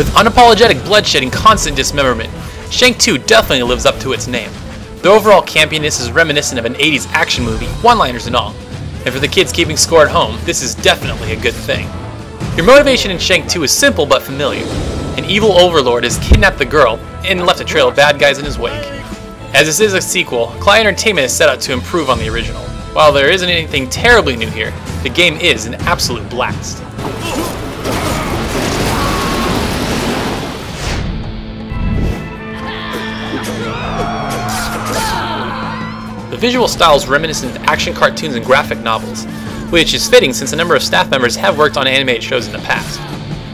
With unapologetic bloodshed and constant dismemberment, Shank 2 definitely lives up to its name. The overall campiness is reminiscent of an 80s action movie, one-liners and all. And for the kids keeping score at home, this is definitely a good thing. Your motivation in Shank 2 is simple but familiar. An evil overlord has kidnapped the girl and left a trail of bad guys in his wake. As this is a sequel, Client Entertainment is set out to improve on the original. While there isn't anything terribly new here, the game is an absolute blast. The visual style is reminiscent of action cartoons and graphic novels, which is fitting since a number of staff members have worked on animated shows in the past.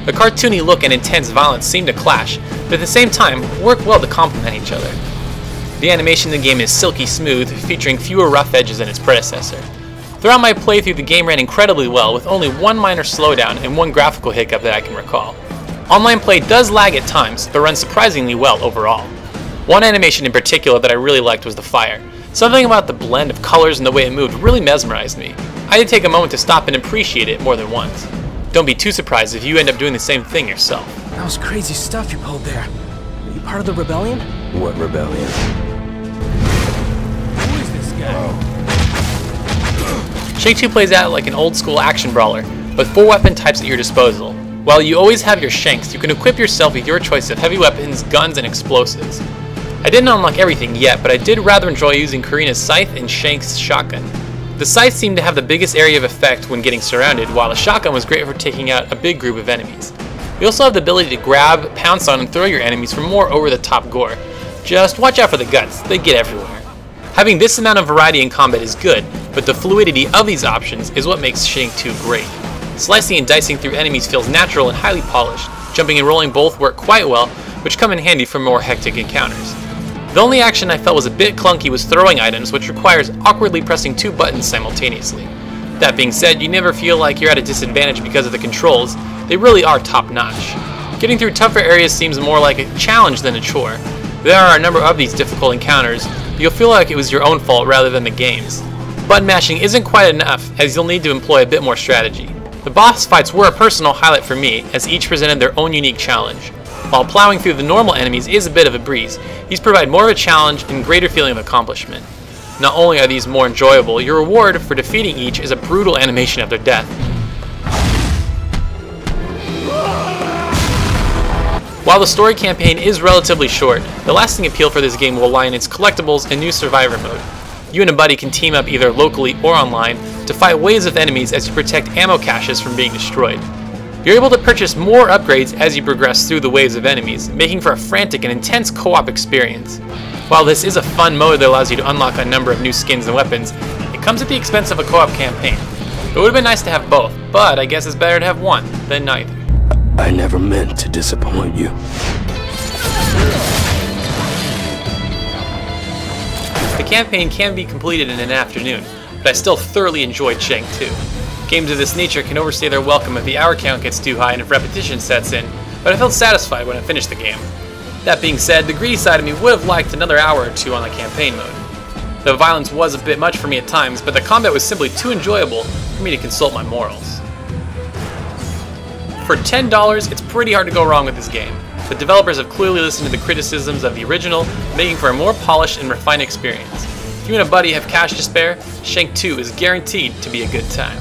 The cartoony look and intense violence seem to clash, but at the same time work well to complement each other. The animation in the game is silky smooth, featuring fewer rough edges than its predecessor. Throughout my playthrough, the game ran incredibly well, with only one minor slowdown and one graphical hiccup that I can recall. Online play does lag at times, but runs surprisingly well overall. One animation in particular that I really liked was the fire. Something about the blend of colors and the way it moved really mesmerized me. I did take a moment to stop and appreciate it more than once. Don't be too surprised if you end up doing the same thing yourself. That was crazy stuff you pulled there. Are you part of the rebellion? What rebellion? Who is this guy? Shank 2 plays out like an old school action brawler, with 4 weapon types at your disposal. While you always have your Shanks, you can equip yourself with your choice of heavy weapons, guns, and explosives. I didn't unlock everything yet, but I did rather enjoy using Karina's scythe and Shank's shotgun. The scythe seemed to have the biggest area of effect when getting surrounded, while the shotgun was great for taking out a big group of enemies. You also have the ability to grab, pounce on, and throw your enemies for more over-the-top gore. Just watch out for the guts, they get everywhere. Having this amount of variety in combat is good, but the fluidity of these options is what makes Shank 2 great. Slicing and dicing through enemies feels natural and highly polished. Jumping and rolling both work quite well, which come in handy for more hectic encounters. The only action I felt was a bit clunky was throwing items, which requires awkwardly pressing 2 buttons simultaneously. That being said, you never feel like you're at a disadvantage because of the controls. They really are top-notch. Getting through tougher areas seems more like a challenge than a chore. There are a number of these difficult encounters, but you'll feel like it was your own fault rather than the game's. Button mashing isn't quite enough, as you'll need to employ a bit more strategy. The boss fights were a personal highlight for me, as each presented their own unique challenge. While plowing through the normal enemies is a bit of a breeze, these provide more of a challenge and greater feeling of accomplishment. Not only are these more enjoyable, your reward for defeating each is a brutal animation of their death. While the story campaign is relatively short, the lasting appeal for this game will lie in its collectibles and new survivor mode. You and a buddy can team up either locally or online to fight waves of enemies as you protect ammo caches from being destroyed. You're able to purchase more upgrades as you progress through the waves of enemies, making for a frantic and intense co-op experience. While this is a fun mode that allows you to unlock a number of new skins and weapons, it comes at the expense of a co-op campaign. It would have been nice to have both, but I guess it's better to have one than neither. I never meant to disappoint you. The campaign can be completed in an afternoon, but I still thoroughly enjoyed Shank 2. Games of this nature can overstay their welcome if the hour count gets too high and if repetition sets in, but I felt satisfied when I finished the game. That being said, the greedy side of me would have liked another hour or two on the campaign mode. The violence was a bit much for me at times, but the combat was simply too enjoyable for me to consult my morals. For $10, it's pretty hard to go wrong with this game. The developers have clearly listened to the criticisms of the original, making for a more polished and refined experience. If you and a buddy have cash to spare, Shank 2 is guaranteed to be a good time.